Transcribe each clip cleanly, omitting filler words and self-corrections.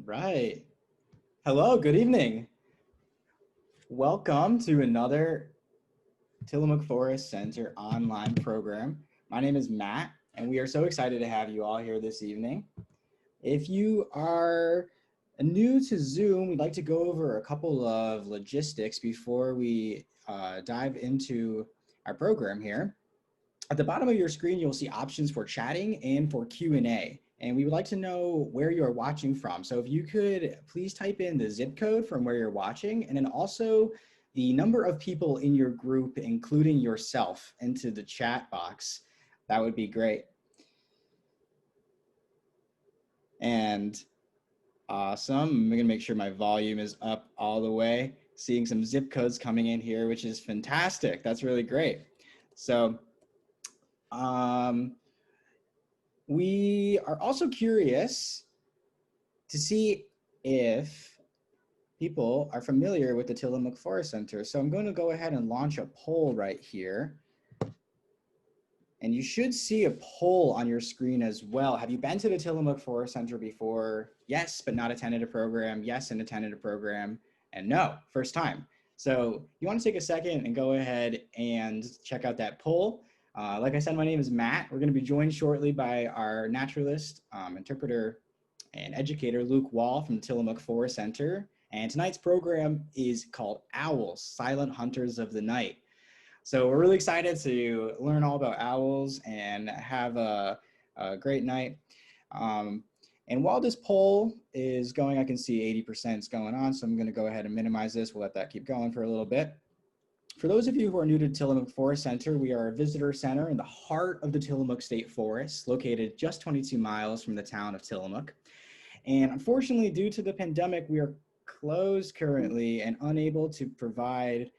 Right. Hello, good evening. Welcome to another Tillamook Forest Center online program. My name is Matt, and we are so excited to have you all here this evening. If you are new to Zoom, we'd like to go over a couple of logistics before we dive into our program here. At the bottom of your screen, you'll see options for chatting and for Q&A. And we would like to know where you're watching from. So if you could please type in the zip code from where you're watching, and then also the number of people in your group, including yourself, into the chat box, that would be great. And awesome. I'm gonna make sure my volume is up all the way. Seeing some zip codes coming in here, which is fantastic. That's really great. So we are also curious to see if people are familiar with the Tillamook Forest Center. So I'm going to go ahead and launch a poll right here. And you should see a poll on your screen as well. Have you been to the Tillamook Forest Center before? Yes, but not attended a program. Yes, and attended a program. And no, first time. So you want to take a second and go ahead and check out that poll. Like I said, my name is Matt. We're going to be joined shortly by our naturalist, interpreter, and educator, Luke Wall from Tillamook Forest Center. And tonight's program is called Owls, Silent Hunters of the Night. So we're really excited to learn all about owls and have a great night. And while this poll is going, I can see 80% is going on. So I'm going to go ahead and minimize this. We'll let that keep going for a little bit. For those of you who are new to Tillamook Forest Center, we are a visitor center in the heart of the Tillamook State Forest, located just 22 miles from the town of Tillamook. And unfortunately, due to the pandemic, we are closed currently and unable to provide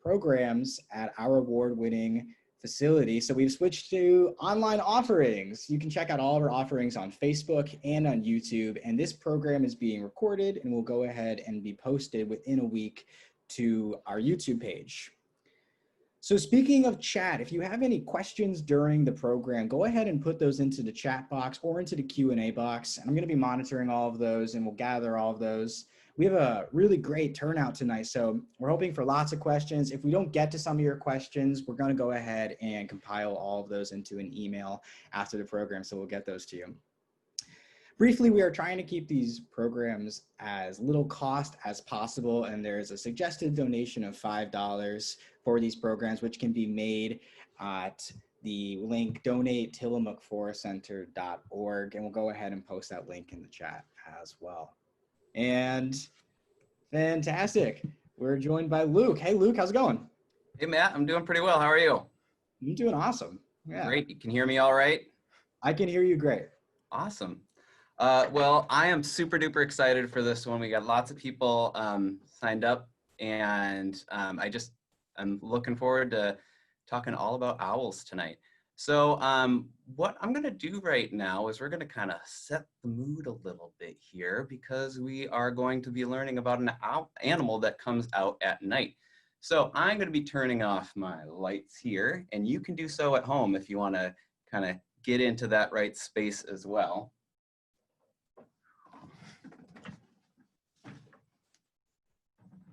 programs at our award-winning facility. So we've switched to online offerings. You can check out all of our offerings on Facebook and on YouTube. And this program is being recorded and will go ahead and be posted within a week to our YouTube page. So speaking of chat, if you have any questions during the program, go ahead and put those into the chat box or into the Q&A box. And I'm going to be monitoring all of those and we'll gather all of those. We have a really great turnout tonight, so we're hoping for lots of questions. If we don't get to some of your questions, we're going to go ahead and compile all of those into an email after the program, so we'll get those to you. Briefly, we are trying to keep these programs as little cost as possible, and there's a suggested donation of $5 for these programs, which can be made at the link donate.tillamookforestcenter.org, and we'll go ahead and post that link in the chat as well. And fantastic, we're joined by Luke. Hey, Luke, how's it going? Hey, Matt, I'm doing pretty well. How are you? I'm doing awesome. Yeah. Great. You can hear me all right? I can hear you great. Awesome. Well, I am super duper excited for this one. We got lots of people signed up, and I'm looking forward to talking all about owls tonight. So what I'm going to do right now is we're going to kind of set the mood a little bit here, because we are going to be learning about an animal that comes out at night. So I'm going to be turning off my lights here, and you can do so at home if you want to kind of get into that right space as well.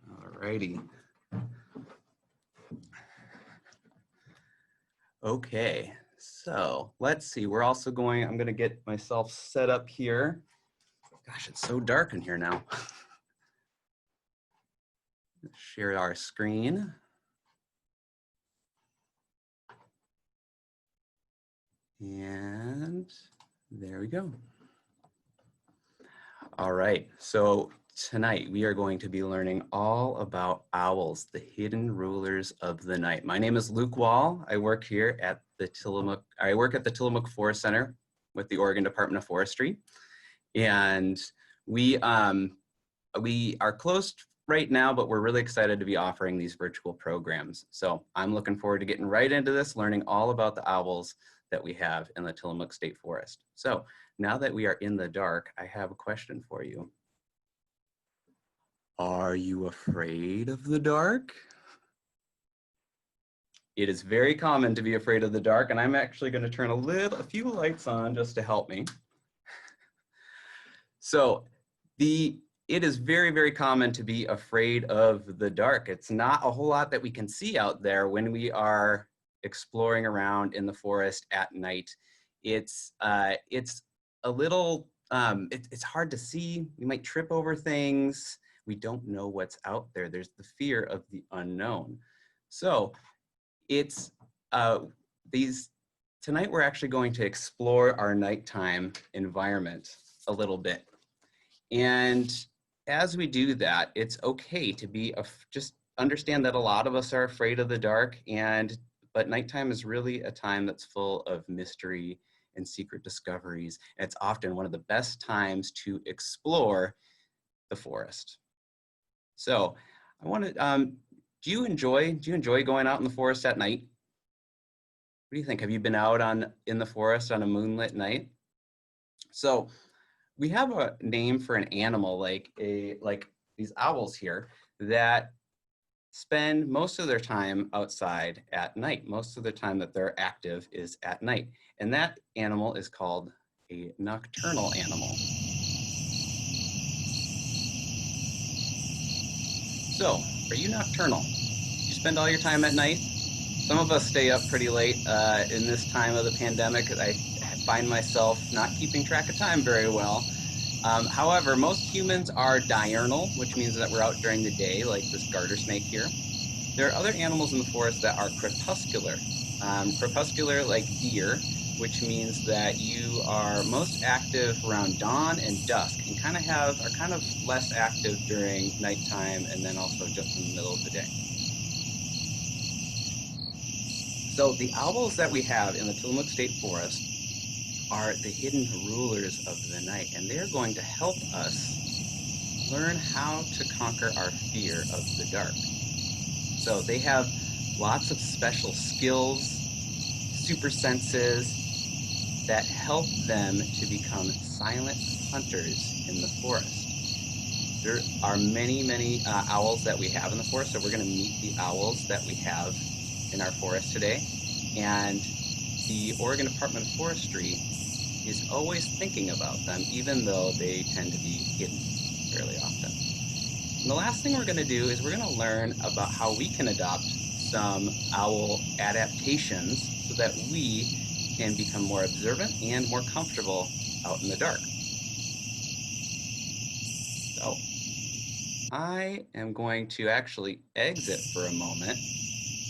Alrighty. Okay, so let's see. We're also going, I'm going to get myself set up here. Gosh, it's so dark in here now. Share our screen. And there we go. All right, so tonight we are going to be learning all about owls, the hidden rulers of the night. My name is Luke Wall. I work here at the Tillamook Forest Center with the Oregon Department of Forestry. And we are closed right now, but we're really excited to be offering these virtual programs. So I'm looking forward to getting right into this, learning all about the owls that we have in the Tillamook State Forest. So now that we are in the dark, I have a question for you. Are you afraid of the dark? It is very common to be afraid of the dark, and I'm actually going to turn a few lights on just to help me. So It is very, very common to be afraid of the dark. It's not a whole lot that we can see out there when we are exploring around in the forest at night. It's a little, it's hard to see. We might trip over things. We don't know what's out there. There's the fear of the unknown. So it's tonight we're actually going to explore our nighttime environment a little bit. And as we do that, it's okay to be just understand that a lot of us are afraid of the dark, but nighttime is really a time that's full of mystery and secret discoveries. And it's often one of the best times to explore the forest. So I want to, do you enjoy going out in the forest at night? What do you think? Have you been out in the forest on a moonlit night? So we have a name for an animal like these owls here that spend most of their time outside at night. Most of the time that they're active is at night. And that animal is called a nocturnal animal. So, are you nocturnal? You spend all your time at night? Some of us stay up pretty late in this time of the pandemic. I find myself not keeping track of time very well. However, most humans are diurnal, which means that we're out during the day, like this garter snake here. There are other animals in the forest that are crepuscular. Crepuscular like deer, which means that you are most active around dawn and dusk and are kind of less active during nighttime and then also just in the middle of the day. So the owls that we have in the Tillamook State Forest are the hidden rulers of the night, and they're going to help us learn how to conquer our fear of the dark. So they have lots of special skills, super senses that help them to become silent hunters in the forest. There are many, many owls that we have in the forest, so we're going to meet the owls that we have in our forest today. And the Oregon Department of Forestry is always thinking about them, even though they tend to be hidden fairly often. And the last thing we're going to do is we're going to learn about how we can adopt some owl adaptations so that we can become more observant and more comfortable out in the dark. So I am going to actually exit for a moment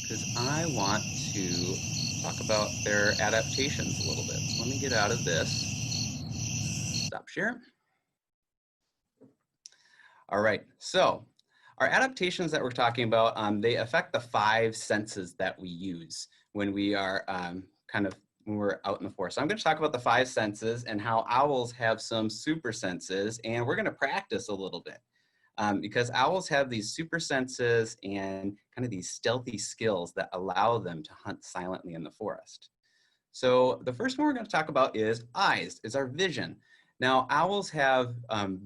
because I want to talk about their adaptations a little bit. So let me get out of this. Stop share. All right, so our adaptations that we're talking about, they affect the 5 senses that we use when we are when we're out in the forest. So I'm going to talk about the 5 senses and how owls have some super senses, and we're going to practice a little bit. Because owls have these super senses and kind of these stealthy skills that allow them to hunt silently in the forest. So the first one we're going to talk about is eyes, is our vision. Now, owls have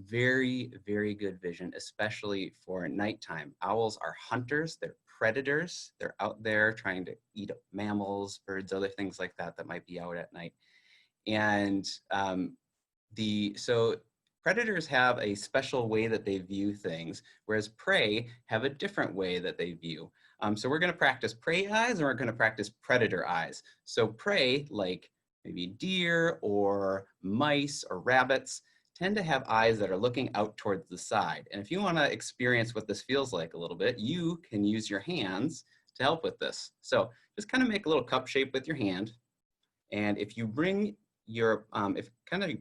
very, very good vision, especially for nighttime. Owls are hunters, they're predators. They're out there trying to eat up mammals, birds, other things like that that might be out at night. And so predators have a special way that they view things, whereas prey have a different way that they view. So we're going to practice prey eyes and we're going to practice predator eyes. So prey, like maybe deer or mice or rabbits, tend to have eyes that are looking out towards the side. And if you want to experience what this feels like a little bit, you can use your hands to help with this. So just kind of make a little cup shape with your hand. And if you bring your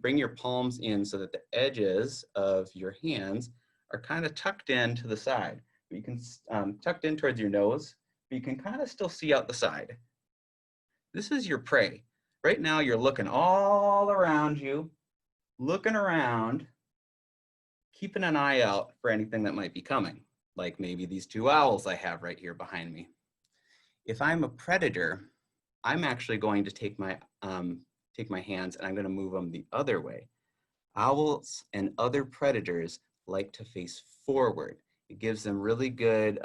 bring your palms in so that the edges of your hands are kind of tucked in to the side. You can tucked in towards your nose, but you can kind of still see out the side. This is your prey. Right now you're looking all around you, looking around, keeping an eye out for anything that might be coming, like maybe these 2 owls I have right here behind me. If I'm a predator, I'm actually going to take my hands and I'm going to move them the other way. Owls and other predators like to face forward. It gives them really good,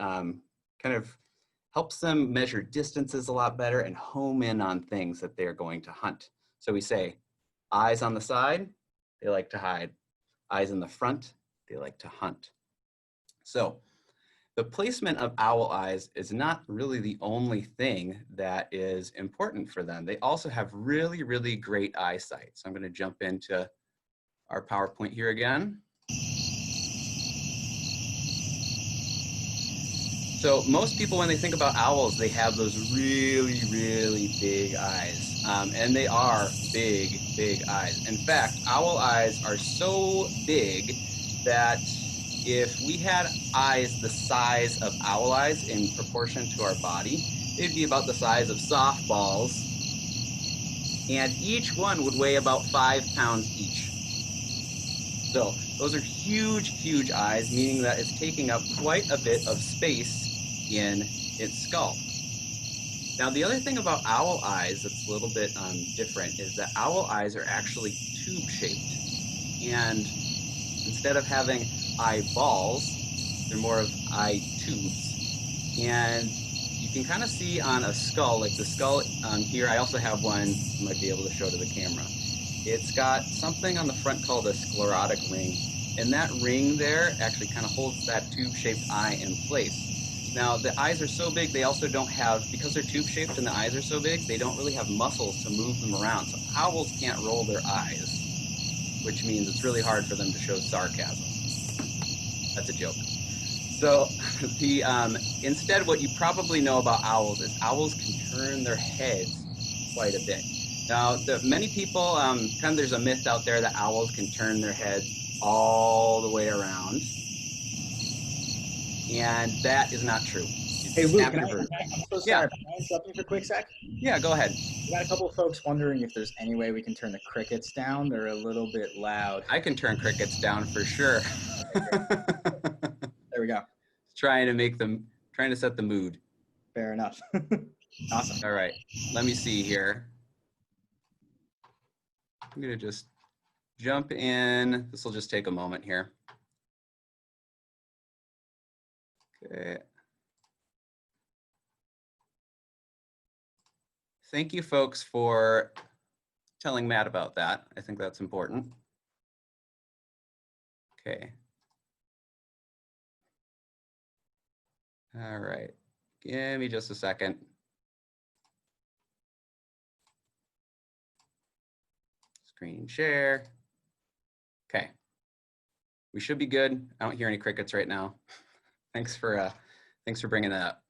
helps them measure distances a lot better and home in on things that they're going to hunt. So we say, eyes on the side, they like to hide. Eyes in the front, they like to hunt. So the placement of owl eyes is not really the only thing that is important for them. They also have really, really great eyesight. So I'm going to jump into our PowerPoint here again. So most people, when they think about owls, they have those really, really big eyes. And they are big, big eyes. In fact, owl eyes are so big that if we had eyes the size of owl eyes in proportion to our body, they'd be about the size of softballs. And each one would weigh about 5 pounds each. So those are huge, huge eyes, meaning that it's taking up quite a bit of space in its skull. Now, the other thing about owl eyes that's a little bit different is that owl eyes are actually tube-shaped. And instead of having eyeballs, they're more of eye tubes. And you can kind of see on a skull, like the skull here, I also have one you might be able to show to the camera. It's got something on the front called a sclerotic ring. And that ring there actually kind of holds that tube-shaped eye in place. Now, the eyes are so big, they also don't have, because they're tube-shaped and the eyes are so big, they don't really have muscles to move them around. So owls can't roll their eyes, which means it's really hard for them to show sarcasm. That's a joke. So the instead, what you probably know about owls is owls can turn their heads quite a bit. Now, many people, there's a myth out there that owls can turn their heads all the way around. And that is not true. Hey, Luke, I'm so sorry. Yeah. Can I interrupt you for a quick sec? Yeah, go ahead. We got a couple of folks wondering if there's any way we can turn the crickets down. They're a little bit loud. I can turn crickets down for sure. There we go. Trying to set the mood. Fair enough. Awesome. All right, let me see here. I'm gonna just jump in. This will just take a moment here. Okay. Thank you, folks, for telling Matt about that. I think that's important. Okay. All right. Give me just a second. Screen share. Okay. We should be good. I don't hear any crickets right now. Thanks for bringing that up.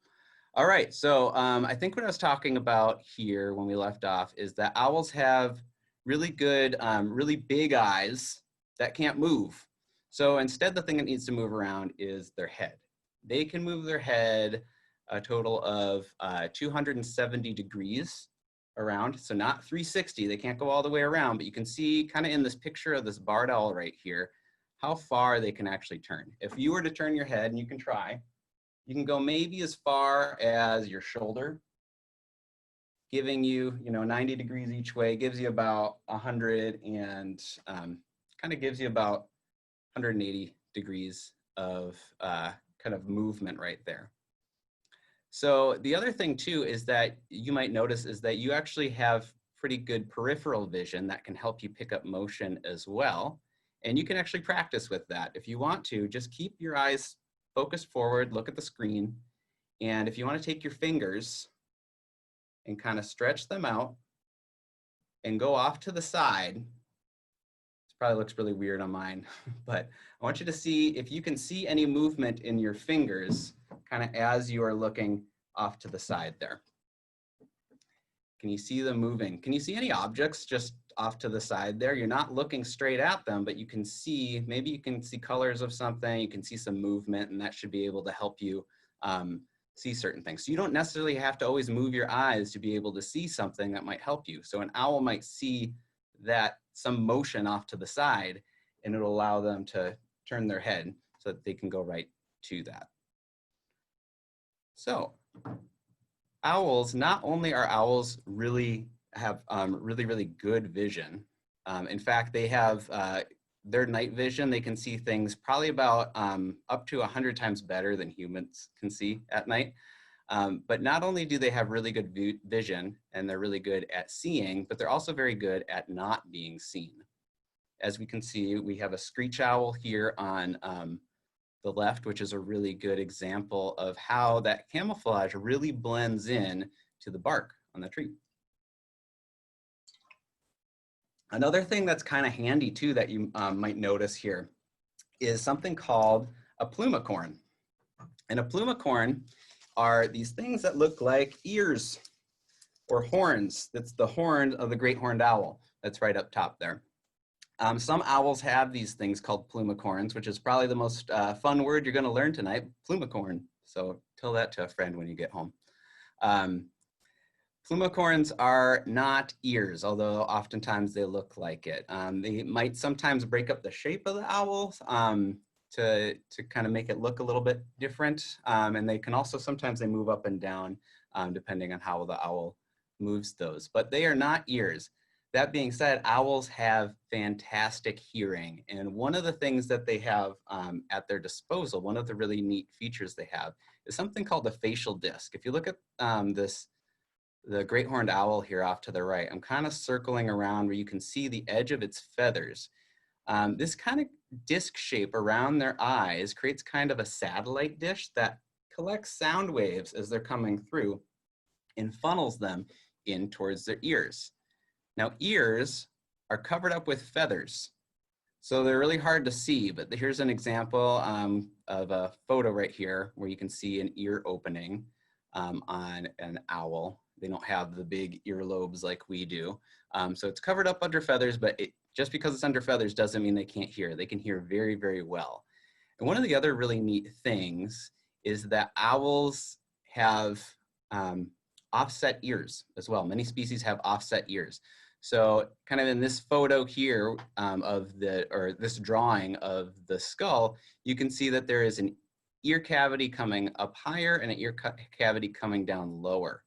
All right, so I think what I was talking about here when we left off is that owls have really good, really big eyes that can't move. So instead, the thing that needs to move around is their head. They can move their head a total of 270 degrees around, so not 360. They can't go all the way around, but you can see kind of in this picture of this barred owl right here, how far they can actually turn. If you were to turn your head, and you can try, you can go maybe as far as your shoulder, giving you, 90 degrees each way, gives you about 100 and kind of gives you about 180 degrees of kind of movement right there. So the other thing too is that you might notice is that you actually have pretty good peripheral vision that can help you pick up motion as well. And you can actually practice with that. If you want to, just keep your eyes focused forward, look at the screen. And if you want to take your fingers and kind of stretch them out and go off to the side, this probably looks really weird on mine, but I want you to see if you can see any movement in your fingers kind of as you are looking off to the side there. Can you see them moving? Can you see any objects just off to the side there? You're not looking straight at them, but you can see, maybe you can see colors of something, you can see some movement, and that should be able to help you see certain things. So you don't necessarily have to always move your eyes to be able to see something that might help you. So an owl might see that some motion off to the side, and it'll allow them to turn their head so that they can go right to that. So owls, not only are owls really have really good vision. In fact, they have their night vision. They can see things probably about up to 100 times better than humans can see at night. But not only do they have really good vision and they're really good at seeing, but they're also very good at not being seen. as we can see, we have a screech-owl here on the left, which is a really good example of how that camouflage really blends in to the bark on the tree. Another thing that's kind of handy too that you might notice here is something called a plumicorn. And a plumicorn are these things that look like ears or horns. That's the horn of the great horned owl that's right up top there. Some owls have these things called plumicorns, which is probably the most fun word you're going to learn tonight, plumicorn. So tell that to a friend when you get home. Plumicorns are not ears, although oftentimes they look like it. They might sometimes break up the shape of the owl to kind of make it look a little bit different. And they can also, sometimes they move up and down depending on how the owl moves those, but they are not ears. That being said, owls have fantastic hearing. And one of the things that they have at their disposal, one of the really neat features they have is something called a facial disc. If you look at the great horned owl here off to the right, I'm kind of circling around where you can see the edge of its feathers. This kind of disc shape around their eyes creates kind of a satellite dish that collects sound waves as they're coming through and funnels them in towards their ears. Now, ears are covered up with feathers, so they're really hard to see, but here's an example of a photo right here where you can see an ear opening on an owl. They don't have the big earlobes like we do. So it's covered up under feathers, but just because it's under feathers doesn't mean they can't hear. They can hear very, very well. And one of the other really neat things is that owls have offset ears as well. Many species have offset ears. So kind of in this photo here this drawing of the skull, you can see that there is an ear cavity coming up higher and an ear cavity coming down lower.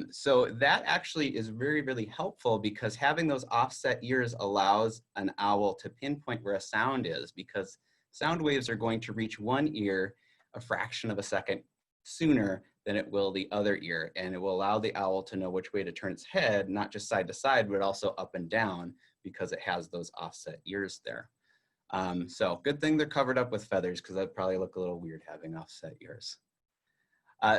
So that actually is very, really helpful because having those offset ears allows an owl to pinpoint where a sound is, because sound waves are going to reach one ear a fraction of a second sooner than it will the other ear, and it will allow the owl to know which way to turn its head, not just side to side, but also up and down because it has those offset ears there. So good thing they're covered up with feathers because that'd probably look a little weird having offset ears.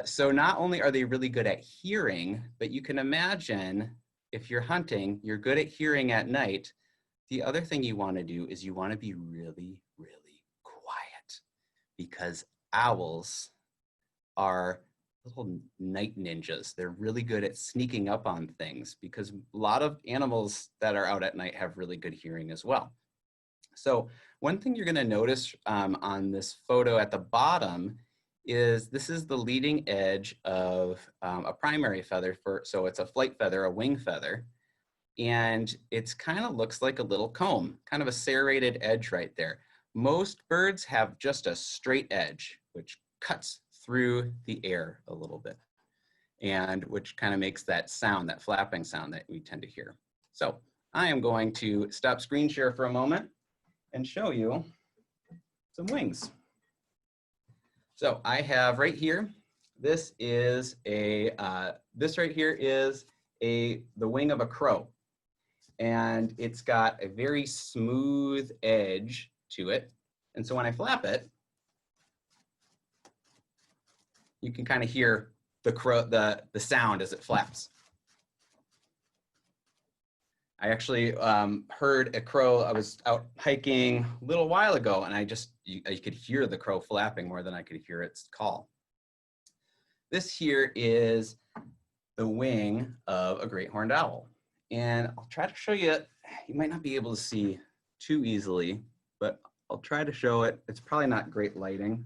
So not only are they really good at hearing, but you can imagine if you're hunting, you're good at hearing at night. The other thing you want to do is you want to be really, really quiet, because owls are little night ninjas. They're really good at sneaking up on things because a lot of animals that are out at night have really good hearing as well. So one thing you're going to notice on this photo at the bottom is this is the leading edge of a primary feather so it's a flight feather, a wing feather, and it's kind of looks like a little comb, kind of a serrated edge right there. Most birds have just a straight edge, which cuts through the air a little bit, and which kind of makes that sound, that flapping sound that we tend to hear. So I am going to stop screen share for a moment and show you some wings. So I have right here, this is this right here is the wing of a crow, and it's got a very smooth edge to it. And so when I flap it, you can kind of hear the crow, the sound as it flaps. I actually heard a crow. I was out hiking a little while ago, and you could hear the crow flapping more than I could hear its call. This here is the wing of a great horned owl. And I'll try to show you, you might not be able to see too easily, but I'll try to show it. It's probably not great lighting.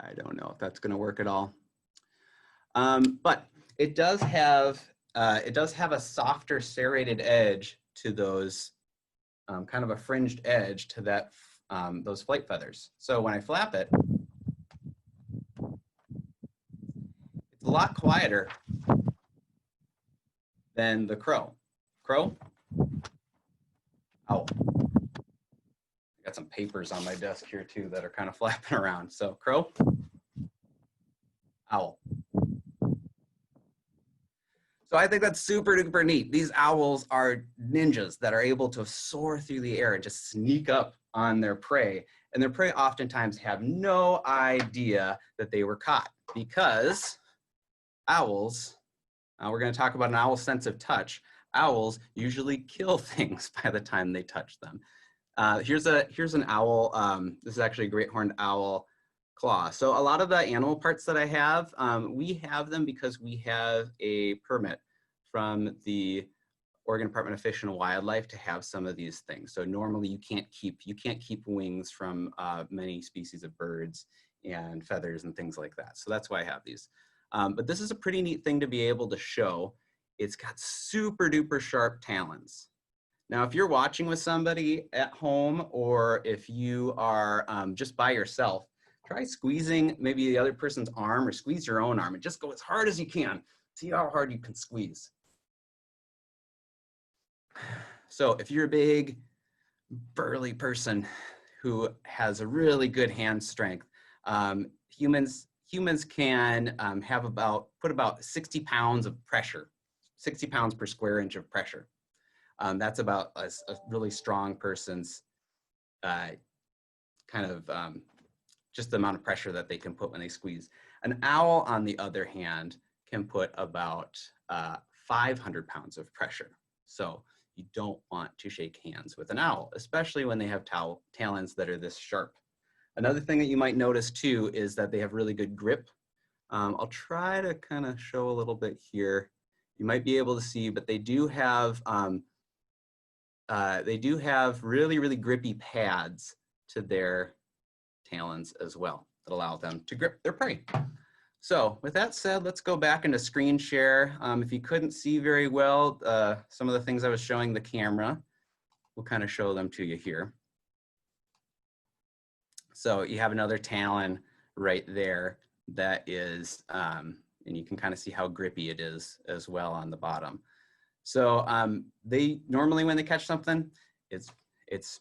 I don't know if that's going to work at all. But it does have a softer serrated edge to those, kind of a fringed edge to that, those flight feathers. So when I flap it, it's a lot quieter than the crow. Crow, owl. I got some papers on my desk here too that are kind of flapping around. So crow, owl. So I think that's super duper neat. These owls are ninjas that are able to soar through the air and just sneak up on their prey. And their prey oftentimes have no idea that they were caught, because owls, we're going to talk about an owl's sense of touch. Owls usually kill things by the time they touch them. Here's an owl. This is actually a great horned owl claw. So a lot of the animal parts that I have, we have them because we have a permit from the Oregon Department of Fish and Wildlife to have some of these things. So normally you can't keep wings from many species of birds and feathers and things like that. So that's why I have these. But this is a pretty neat thing to be able to show. It's got super duper sharp talons. Now, if you're watching with somebody at home, or if you are just by yourself, try squeezing maybe the other person's arm, or squeeze your own arm, and just go as hard as you can. See how hard you can squeeze. So if you're a big, burly person who has a really good hand strength, humans can put about 60 pounds of pressure, 60 pounds per square inch of pressure. That's about a really strong person's just the amount of pressure that they can put when they squeeze. An owl, on the other hand, can put about 500 pounds of pressure. So you don't want to shake hands with an owl, especially when they have talons that are this sharp. Another thing that you might notice too is that they have really good grip. I'll try to kind of show a little bit here. You might be able to see, but they do have really, really grippy pads to their talons as well that allow them to grip their prey. So with that said, let's go back into screen share. If you couldn't see very well, some of the things I was showing the camera, we'll kind of show them to you here. So you have another talon right there that is, and you can kind of see how grippy it is as well on the bottom. So they normally, when they catch something, it's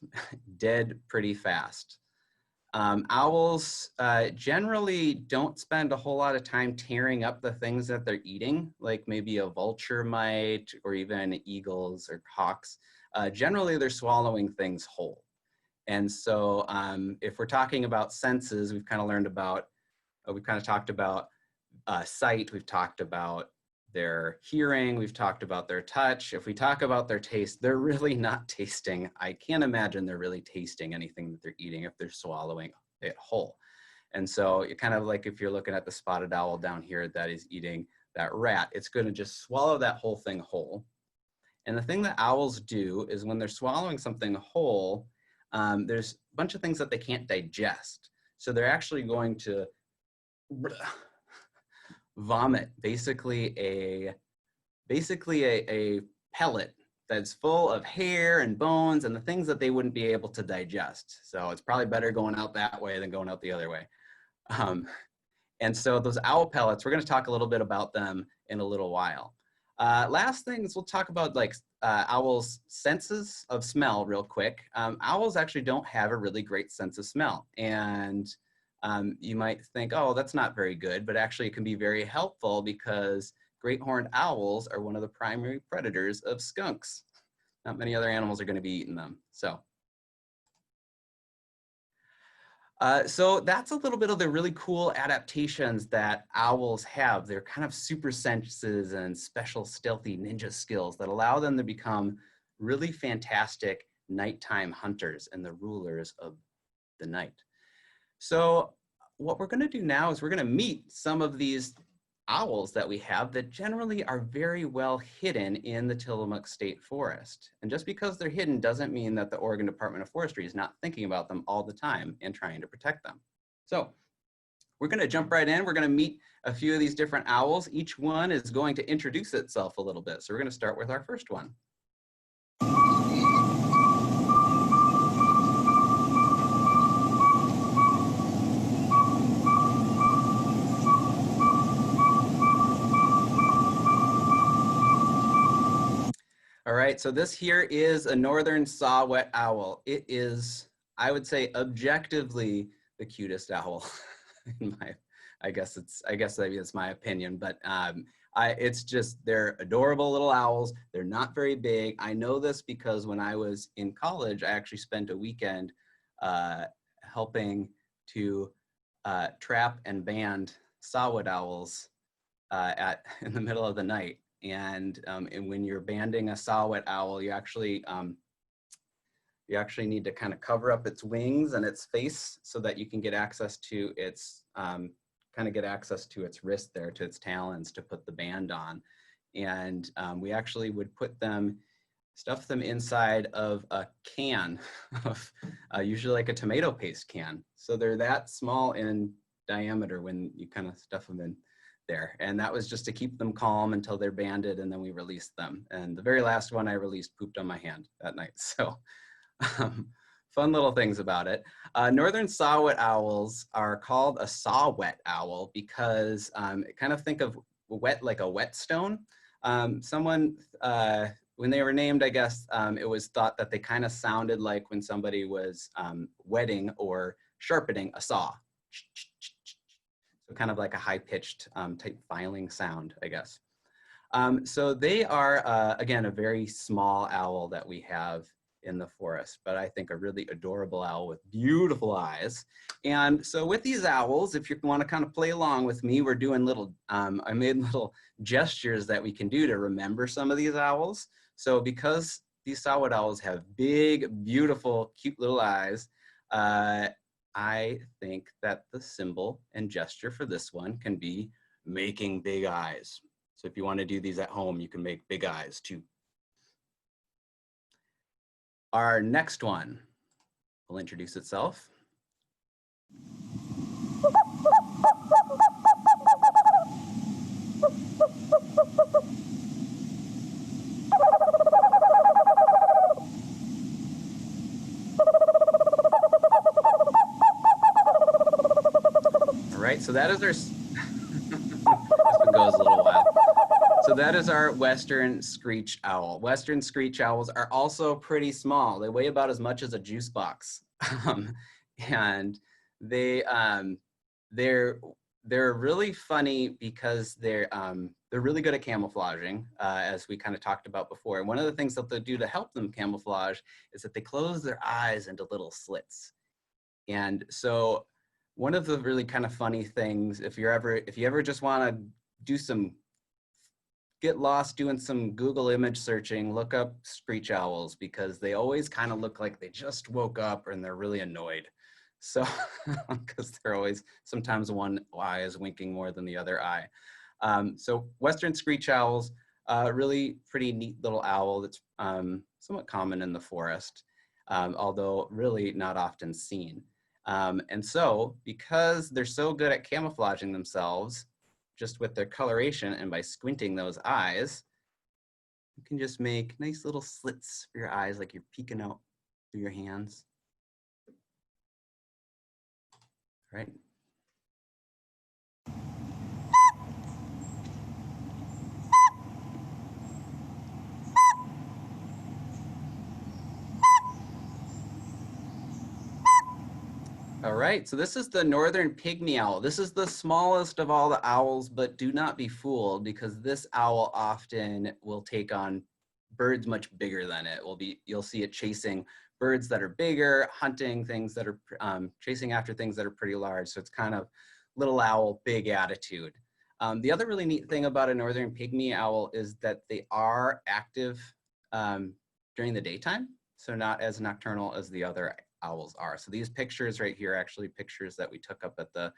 dead pretty fast. Owls generally don't spend a whole lot of time tearing up the things that they're eating, like maybe a vulture might, or even eagles or hawks. Generally, they're swallowing things whole. And so if we're talking about senses, we've kind of talked about sight, we've talked about their hearing, we've talked about their touch. If we talk about their taste, they're really not tasting. I can't imagine they're really tasting anything that they're eating if they're swallowing it whole. And so you're kind of like if you're looking at the spotted owl down here that is eating that rat, it's going to just swallow that whole thing whole. And the thing that owls do is when they're swallowing something whole, there's a bunch of things that they can't digest. So they're actually going to vomit basically a pellet that's full of hair and bones and the things that they wouldn't be able to digest. So it's probably better going out that way than going out the other way. And so those owl pellets, we're going to talk a little bit about them in a little while. Last things, we'll talk about like owls' senses of smell real quick. Owls actually don't have a really great sense of smell. And you might think, oh, that's not very good, but actually it can be very helpful because great horned owls are one of the primary predators of skunks. Not many other animals are going to be eating them. So that's a little bit of the really cool adaptations that owls have. They're kind of super senses and special stealthy ninja skills that allow them to become really fantastic nighttime hunters and the rulers of the night. So what we're going to do now is we're going to meet some of these owls that we have that generally are very well hidden in the Tillamook State Forest. And just because they're hidden doesn't mean that the Oregon Department of Forestry is not thinking about them all the time and trying to protect them. So we're going to jump right in. We're going to meet a few of these different owls. Each one is going to introduce itself a little bit. So we're going to start with our first one. All right, so this here is a northern saw-whet owl. It is, I would say, objectively the cutest owl. I guess maybe it's my opinion, but It's just, they're adorable little owls. They're not very big. I know this because when I was in college, I actually spent a weekend helping to trap and band saw-whet owls in the middle of the night. And when you're banding a saw-whet owl, you actually need to kind of cover up its wings and its face so that you can get access to its wrist there, to its talons, to put the band on. And we actually would stuff them inside of a can of usually like a tomato paste can. So they're that small in diameter when you kind of stuff them in there. And that was just to keep them calm until they're banded, and then we released them. And the very last one I released pooped on my hand that night. So fun little things about it. Northern saw-whet owls are called a saw-whet owl because kind of think of wet like a whetstone. Someone, when they were named, I guess it was thought that they kind of sounded like when somebody was whetting or sharpening a saw. So kind of like a high-pitched type filing sound, I guess. So they are, again, a very small owl that we have in the forest, but I think a really adorable owl with beautiful eyes. And so with these owls, if you want to kind of play along with me, we're doing little, I made little gestures that we can do to remember some of these owls. So because these saw-whet owls have big, beautiful, cute little eyes, I think that the symbol and gesture for this one can be making big eyes. So if you want to do these at home, you can make big eyes too. Our next one will introduce itself. All right, so that is our, this one goes a little while. So that is our Western Screech-Owl. Western Screech-Owls are also pretty small. They weigh about as much as a juice box. And they're really funny because they're really good at camouflaging, as we kind of talked about before. And one of the things that they do to help them camouflage is that they close their eyes into little slits. And so one of the really kind of funny things, if you ever just want to get lost doing some Google image searching, look up screech owls, because they always kind of look like they just woke up and they're really annoyed. So, because they're always, sometimes one eye is winking more than the other eye. So Western screech owls, really pretty neat little owl that's somewhat common in the forest, although really not often seen. And so because they're so good at camouflaging themselves, just with their coloration and by squinting those eyes, you can just make nice little slits for your eyes, like you're peeking out through your hands. All right. All right, so this is the northern pygmy owl. This is the smallest of all the owls, but do not be fooled, because this owl often will take on birds much bigger than it. You'll see it chasing birds that are bigger, hunting things that are, chasing after things that are pretty large. So it's kind of little owl, big attitude. The other really neat thing about a northern pygmy owl is that they are active during the daytime, so not as nocturnal as the other owls are. So these pictures right here are actually pictures that we took up at the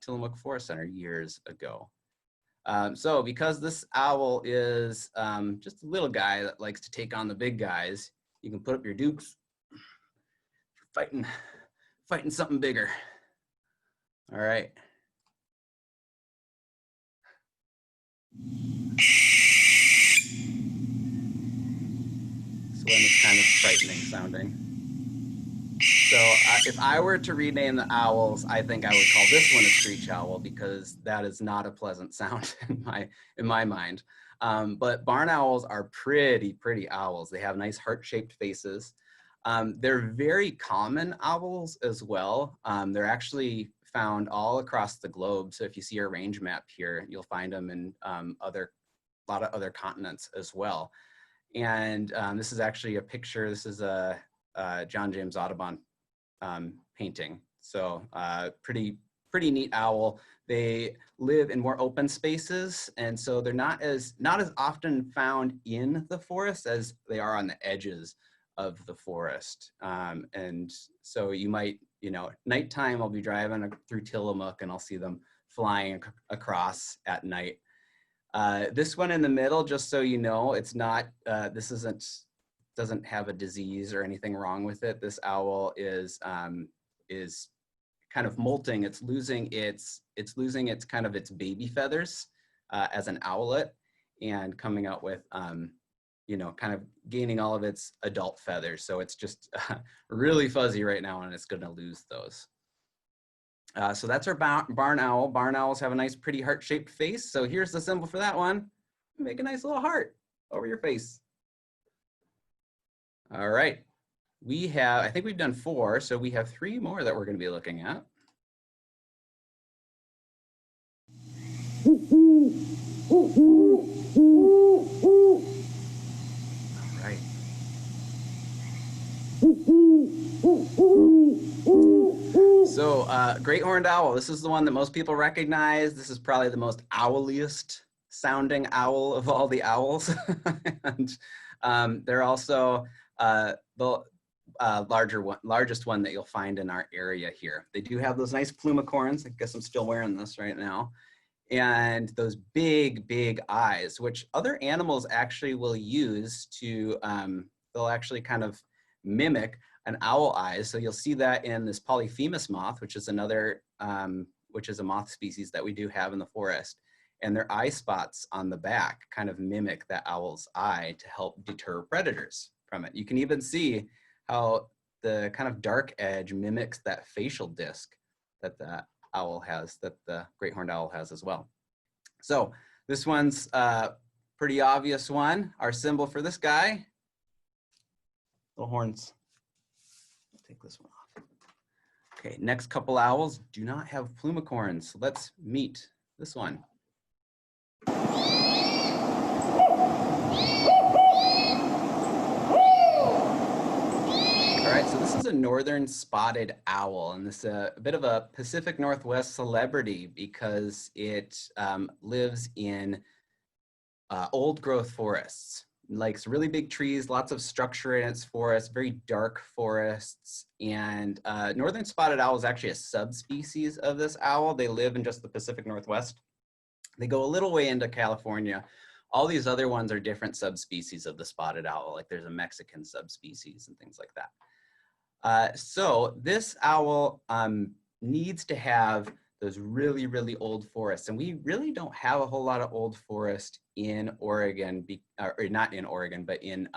Tillamook Forest Center years ago. So because this owl is just a little guy that likes to take on the big guys, you can put up your dukes, fighting something bigger. All right. This one is kind of frightening sounding. So if I were to rename the owls, I think I would call this one a screech owl, because that is not a pleasant sound in my mind. But barn owls are pretty owls. They have nice heart-shaped faces. They're very common owls as well. They're actually found all across the globe. So if you see our range map here, you'll find them in a lot of other continents as well. And this is actually a picture. This is a John James Audubon painting. So pretty neat owl. They live in more open spaces, and so they're not as often found in the forest as they are on the edges of the forest. And so you might, nighttime I'll be driving through Tillamook and I'll see them flying across at night. This one in the middle, just so you know, it's not, this doesn't have a disease or anything wrong with it. This owl is kind of molting. It's losing its kind of its baby feathers as an owlet, and coming out with kind of gaining all of its adult feathers. So it's just really fuzzy right now, and it's going to lose those. So that's our barn owl. Barn owls have a nice, pretty heart-shaped face. So here's the symbol for that one. Make a nice little heart over your face. All right. I think we've done 4, so we have 3 more that we're going to be looking at. All right. So great horned owl. This is the one that most people recognize. This is probably the most owliest sounding owl of all the owls. And they're also the largest one that you'll find in our area here. They do have those nice plumicorns. I guess I'm still wearing this right now. And those big eyes, which other animals actually will use to, they'll actually kind of mimic an owl eye. So you'll see that in this Polyphemus moth, which is another, which is a moth species that we do have in the forest. And their eye spots on the back kind of mimic that owl's eye to help deter predators from it. You can even see how the kind of dark edge mimics that facial disc that the owl has, that the great horned owl has as well. So this one's a pretty obvious one. Our symbol for this guy, little horns. I'll take this one off. Okay, next couple owls do not have plumicorns. So let's meet this one. All right, so this is a northern spotted owl, and this is a bit of a Pacific Northwest celebrity because it lives in old growth forests, likes really big trees, lots of structure in its forest, very dark forests. And northern spotted owl is actually a subspecies of this owl. They live in just the Pacific Northwest. They go a little way into California. All these other ones are different subspecies of the spotted owl, like there's a Mexican subspecies and things like that. So this owl needs to have those really old forests, and we really don't have a whole lot of old forest in Oregon, or not in Oregon, but in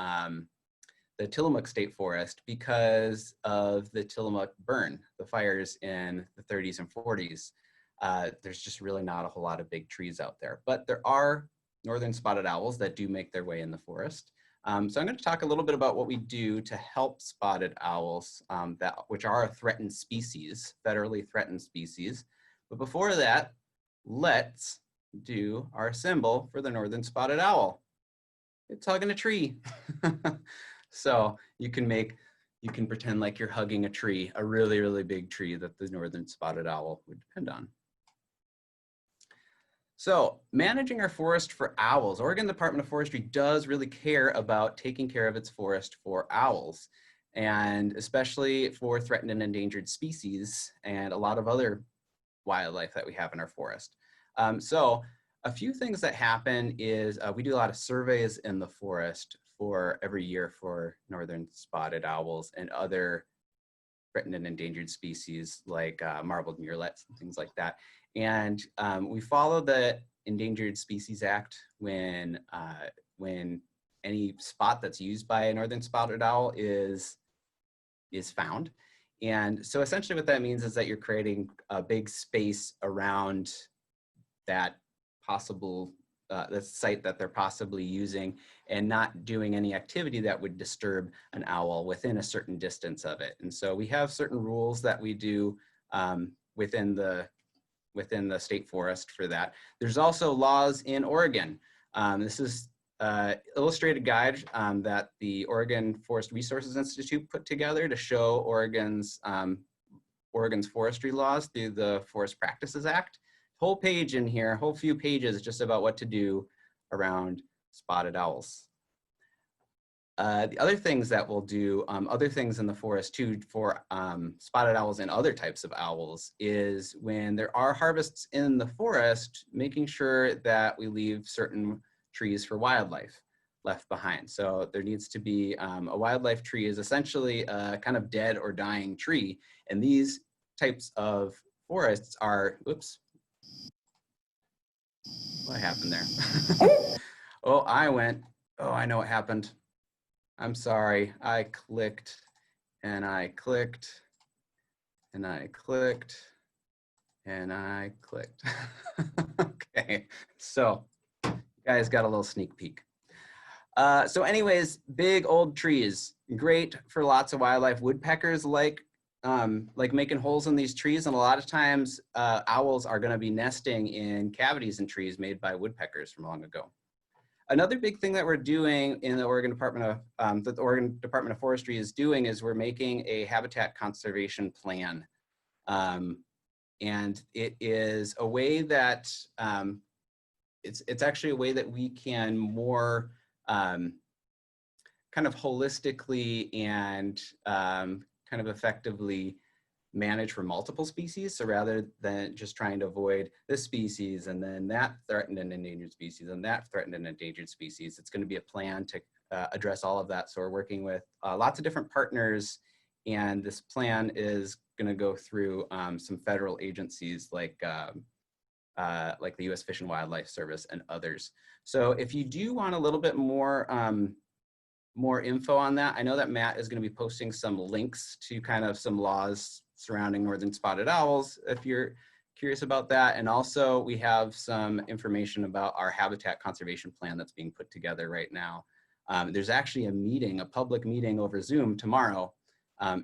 the Tillamook State Forest because of the Tillamook burn, the fires in the 30s and 40s. There's just really not a whole lot of big trees out there, but there are northern spotted owls that do make their way in the forest. So I'm going to talk a little bit about what we do to help spotted owls, which are a threatened species, federally threatened species. But before that, let's do our symbol for the northern spotted owl. It's hugging a tree. So you can pretend like you're hugging a tree, a really big tree that the northern spotted owl would depend on. So managing our forest for owls, Oregon Department of Forestry does really care about taking care of its forest for owls, and especially for threatened and endangered species and a lot of other wildlife that we have in our forest. So a few things that happen is we do a lot of surveys in the forest for every year for northern spotted owls and other threatened and endangered species like marbled murrelets and things like that. And we follow the Endangered Species Act when any spot that's used by a northern spotted owl is found. And so essentially what that means is that you're creating a big space around that possible the site that they're possibly using, and not doing any activity that would disturb an owl within a certain distance of it. And so we have certain rules that we do within the state forest for that. There's also laws in Oregon. This is illustrated guide that the Oregon Forest Resources Institute put together to show Oregon's forestry laws through the Forest Practices Act. Whole page in here, whole few pages just about what to do around spotted owls. The other things that we'll do, other things in the forest too for spotted owls and other types of owls, is when there are harvests in the forest, making sure that we leave certain trees for wildlife left behind. So there needs to be a wildlife tree is essentially a kind of dead or dying tree. And these types of forests are, oops, what happened there? Oh, I know what happened. I'm sorry, I clicked and I clicked and I clicked and I clicked. Okay, so you guys got a little sneak peek. So anyways, big old trees, great for lots of wildlife. Woodpeckers like making holes in these trees, and a lot of times owls are gonna be nesting in cavities in trees made by woodpeckers from long ago. Another big thing that we're doing in the Oregon Department of, that the Oregon Department of Forestry is doing is we're making a habitat conservation plan. And it is a way that, it's actually a way that we can more kind of holistically and kind of effectively manage for multiple species. So rather than just trying to avoid this species and then that threatened and endangered species and that threatened and endangered species, it's going to be a plan to address all of that. So we're working with lots of different partners, and this plan is going to go through some federal agencies like the U.S. Fish and Wildlife Service and others. So if you do want a little bit more more info on that, I know that Matt is going to be posting some links to kind of some laws surrounding northern spotted owls, if you're curious about that. And also we have some information about our habitat conservation plan that's being put together right now. There's actually a meeting, a public meeting over Zoom tomorrow,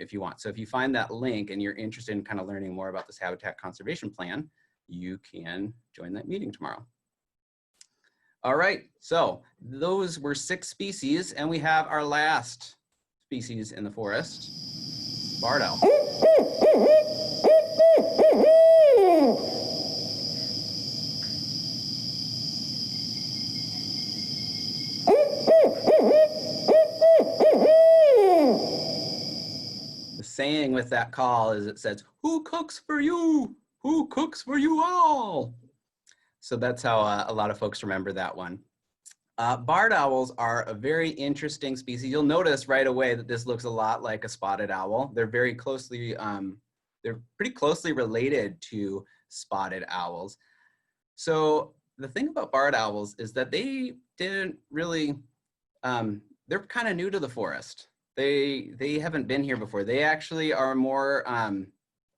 if you want. So if you find that link and you're interested in kind of learning more about this habitat conservation plan, you can join that meeting tomorrow. All right, so those were 6 species, and we have our last species in the forest, barred owl. The saying with that call is it says, "Who cooks for you? Who cooks for you all?" So that's how a lot of folks remember that one. Barred owls are a very interesting species. You'll notice right away that this looks a lot like a spotted owl. They're very closely, they're pretty closely related to spotted owls. So the thing about barred owls is that they didn't really, they're kind of new to the forest. They haven't been here before. They actually are more,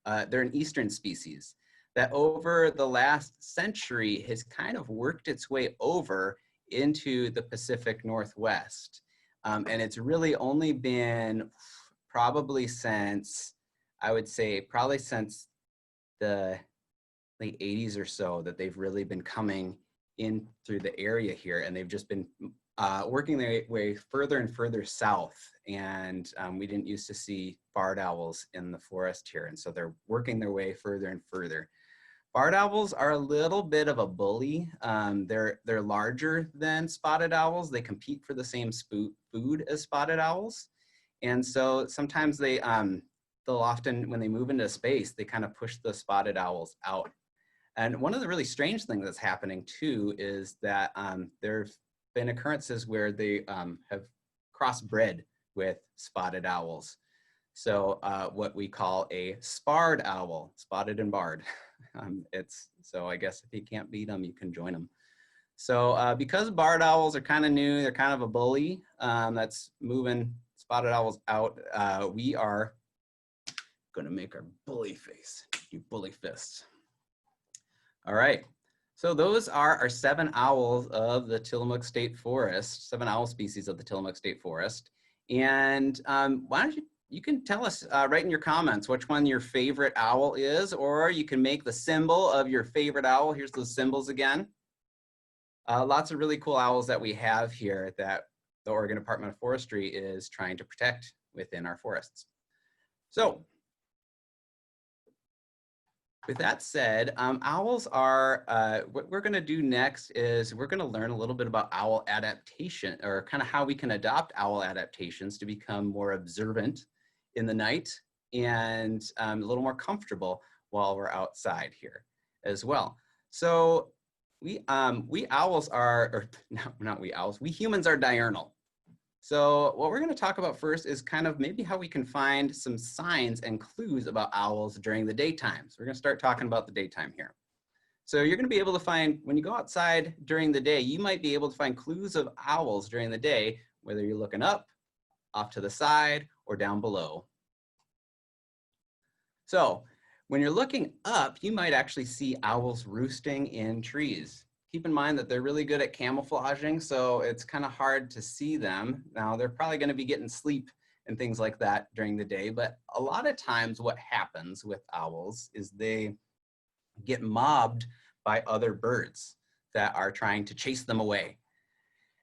they're an eastern species that over the last century has kind of worked its way over into the Pacific Northwest. And it's really only been probably since, I would say, probably since the late 80s or so that they've really been coming in through the area here, and they've just been working their way further and further south. And we didn't used to see barred owls in the forest here. And so they're working their way further and further. Barred owls are a little bit of a bully. They're larger than spotted owls. They compete for the same food as spotted owls. And so sometimes they'll often, when they move into space, they kind of push the spotted owls out. And one of the really strange things that's happening too is that there've been occurrences where they have crossbred with spotted owls. So what we call a sparred owl, spotted and barred. So I guess if you can't beat them, you can join them. So because barred owls are kind of new, they're kind of a bully that's moving spotted owls out, we are gonna make our bully face, you bully fists. All right, so those are our 7 owls of the Tillamook State Forest, 7 owl species of the Tillamook State Forest. And why don't you you can tell us right in your comments which one your favorite owl is, or you can make the symbol of your favorite owl. Here's those symbols again. Lots of really cool owls that we have here that the Oregon Department of Forestry is trying to protect within our forests. So with that said, owls are, what we're gonna do next is we're gonna learn a little bit about owl adaptation, or kind of how we can adopt owl adaptations to become more observant in the night and a little more comfortable while we're outside here as well. So we owls are, or not we owls, we humans are diurnal. So what we're going to talk about first is kind of maybe how we can find some signs and clues about owls during the daytime. So we're going to start talking about the daytime here. So you're going to be able to find, when you go outside during the day, you might be able to find clues of owls during the day, whether you're looking up, off to the side, or down below. So when you're looking up, you might actually see owls roosting in trees. Keep in mind that they're really good at camouflaging, so it's kind of hard to see them. Now, they're probably going to be getting sleep and things like that during the day, but a lot of times what happens with owls is they get mobbed by other birds that are trying to chase them away.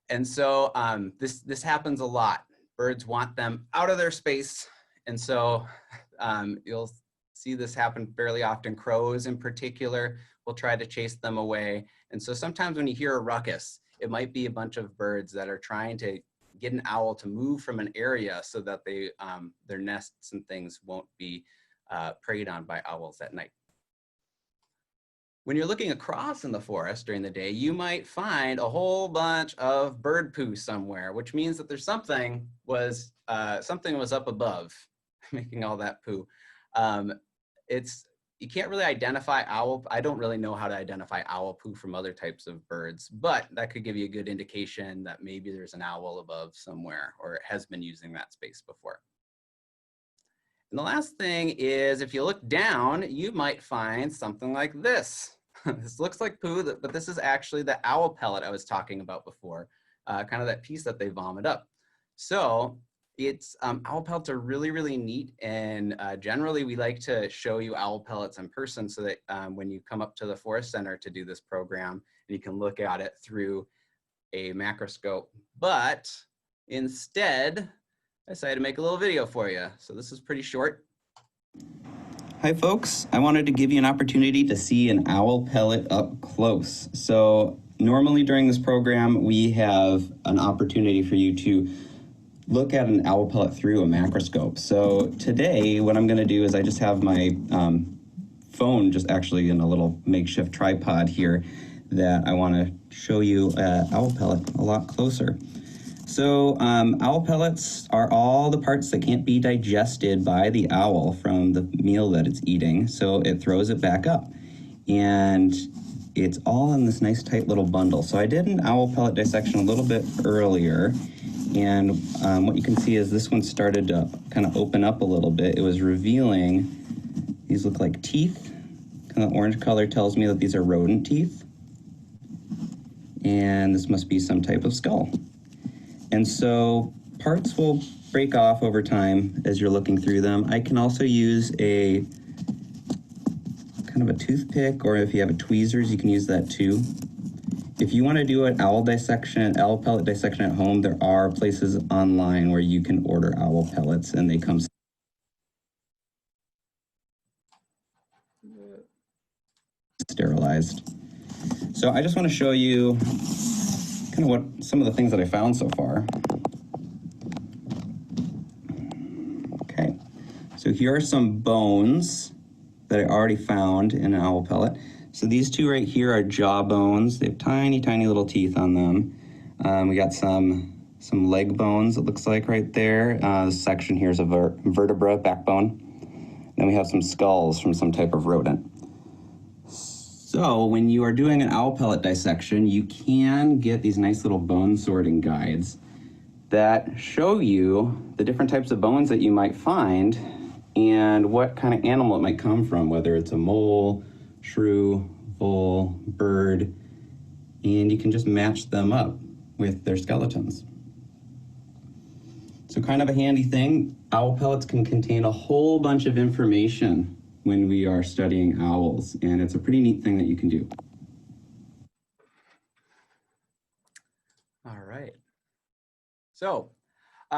And so this happens a lot. Birds want them out of their space, and so you'll see this happen fairly often. Crows in particular will try to chase them away. And so sometimes when you hear a ruckus, it might be a bunch of birds that are trying to get an owl to move from an area so that they, their nests and things won't be preyed on by owls at night. When you're looking across in the forest during the day, you might find a whole bunch of bird poo somewhere, which means that there's something was up above making all that poo. You can't really identify owl. I don't really know how to identify owl poo from other types of birds, but that could give you a good indication that maybe there's an owl above somewhere, or it has been using that space before. And the last thing is, if you look down, you might find something like this. This looks like poo, but this is actually the owl pellet I was talking about before, kind of that piece that they vomit up. So it's owl pellets are really, really neat, and generally we like to show you owl pellets in person so that when you come up to the Forest Center to do this program, you can look at it through a macroscope. But instead, I decided to make a little video for you. So this is pretty short. Hi folks, I wanted to give you an opportunity to see an owl pellet up close. So normally during this program, we have an opportunity for you to look at an owl pellet through a macroscope. So today, what I'm gonna do is I just have my phone just actually in a little makeshift tripod here that I wanna show you an owl pellet a lot closer. So owl pellets are all the parts that can't be digested by the owl from the meal that it's eating, so it throws it back up. And it's all in this nice tight little bundle. So I did an owl pellet dissection a little bit earlier, and what you can see is this one started to kind of open up a little bit. It was revealing, these look like teeth. Kind of orange color tells me that these are rodent teeth. And this must be some type of skull. And so parts will break off over time as you're looking through them. I can also use a kind of a toothpick, or if you have a tweezers, you can use that too. If you want to do an owl pellet dissection at home, there are places online where you can order owl pellets and they come sterilized. So I just want to show you kind of what some of the things that I found so far. Okay, so here are some bones that I already found in an owl pellet. So these two right here are jaw bones. They have tiny, tiny little teeth on them. We got some leg bones, it looks like right there. This section here is a vertebra, backbone. Then we have some skulls from some type of rodent. So when you are doing an owl pellet dissection, you can get these nice little bone sorting guides that show you the different types of bones that you might find and what kind of animal it might come from, whether it's a mole, shrew, vole, bird, and you can just match them up with their skeletons. So kind of a handy thing, owl pellets can contain a whole bunch of information when we are studying owls, and it's a pretty neat thing that you can do. All right. So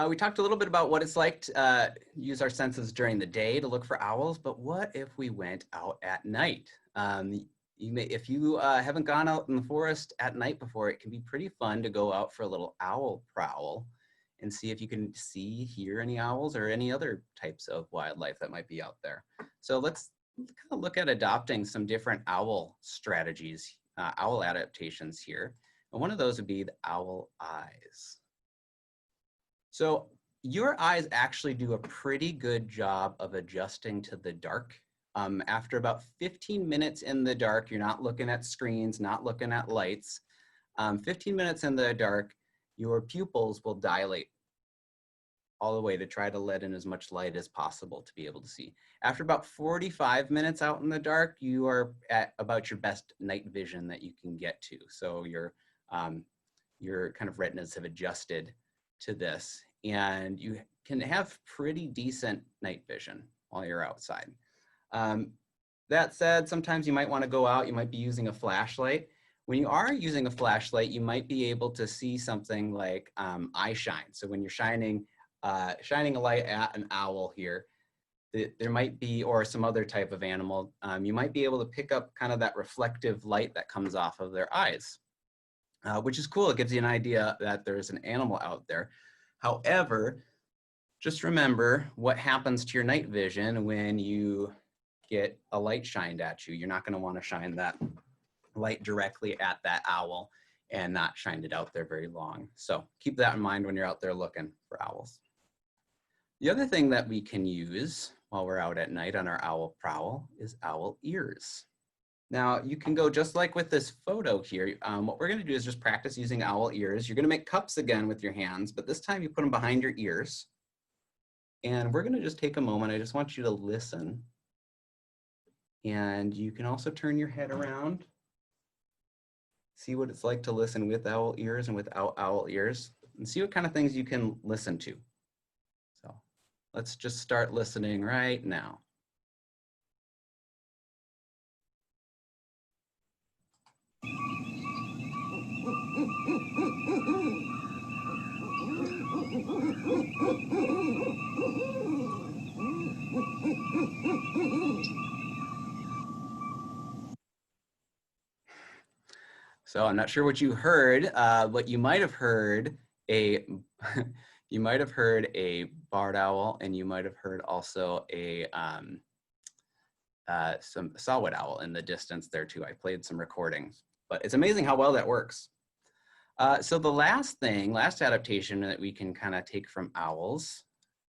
we talked a little bit about what it's like to use our senses during the day to look for owls, but what if we went out at night? If you haven't gone out in the forest at night before, it can be pretty fun to go out for a little owl prowl and see if you can see, hear any owls or any other types of wildlife that might be out there. So let's kind of look at adopting some different owl strategies, owl adaptations here. And one of those would be the owl eyes. So your eyes actually do a pretty good job of adjusting to the dark. After about 15 minutes in the dark, you're not looking at screens, not looking at lights. 15 minutes in the dark, your pupils will dilate all the way to try to let in as much light as possible to be able to see. After about 45 minutes out in the dark, you are at about your best night vision that you can get to. So your kind of retinas have adjusted to this, and you can have pretty decent night vision while you're outside. That said, sometimes you might want to go out, you might be using a flashlight. When you are using a flashlight, you might be able to see something like eye shine. So when you're shining a light at an owl here, there might be, or some other type of animal, you might be able to pick up kind of that reflective light that comes off of their eyes, which is cool. It gives you an idea that there's an animal out there. However, just remember what happens to your night vision when you get a light shined at you. You're not going to want to shine that light directly at that owl and not shine it out there very long. So keep that in mind when you're out there looking for owls. The other thing that we can use while we're out at night on our owl prowl is owl ears. Now you can go just like with this photo here. What we're going to do is just practice using owl ears. You're going to make cups again with your hands, but this time you put them behind your ears. And we're going to just take a moment. I just want you to listen. And you can also turn your head around. See what it's like to listen with owl ears and without owl ears, and see what kind of things you can listen to. So let's just start listening right now. So I'm not sure what you heard, but you might have heard a you might have heard a barred owl, and you might have heard also a some saw-whet owl in the distance there too. I played some recordings, but it's amazing how well that works. So the last adaptation that we can kind of take from owls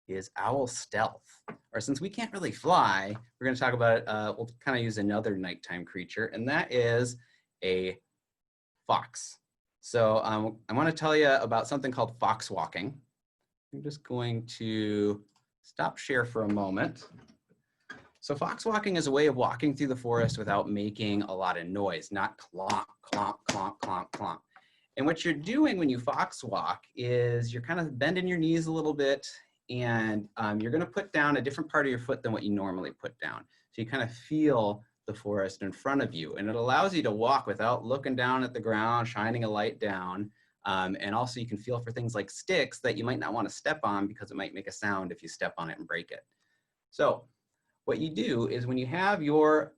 is owl stealth. Or since we can't really fly, we're going to talk about, we'll kind of use another nighttime creature, and that is a fox. So I want to tell you about something called fox walking. I'm just going to stop share for a moment. So fox walking is a way of walking through the forest without making a lot of noise, not clomp, clomp, clomp, clomp, clomp. And what you're doing when you fox walk is you're kind of bending your knees a little bit, and you're going to put down a different part of your foot than what you normally put down. So you kind of feel the forest in front of you, and it allows you to walk without looking down at the ground, shining a light down. And also you can feel for things like sticks that you might not want to step on because it might make a sound if you step on it and break it. So what you do is when you have your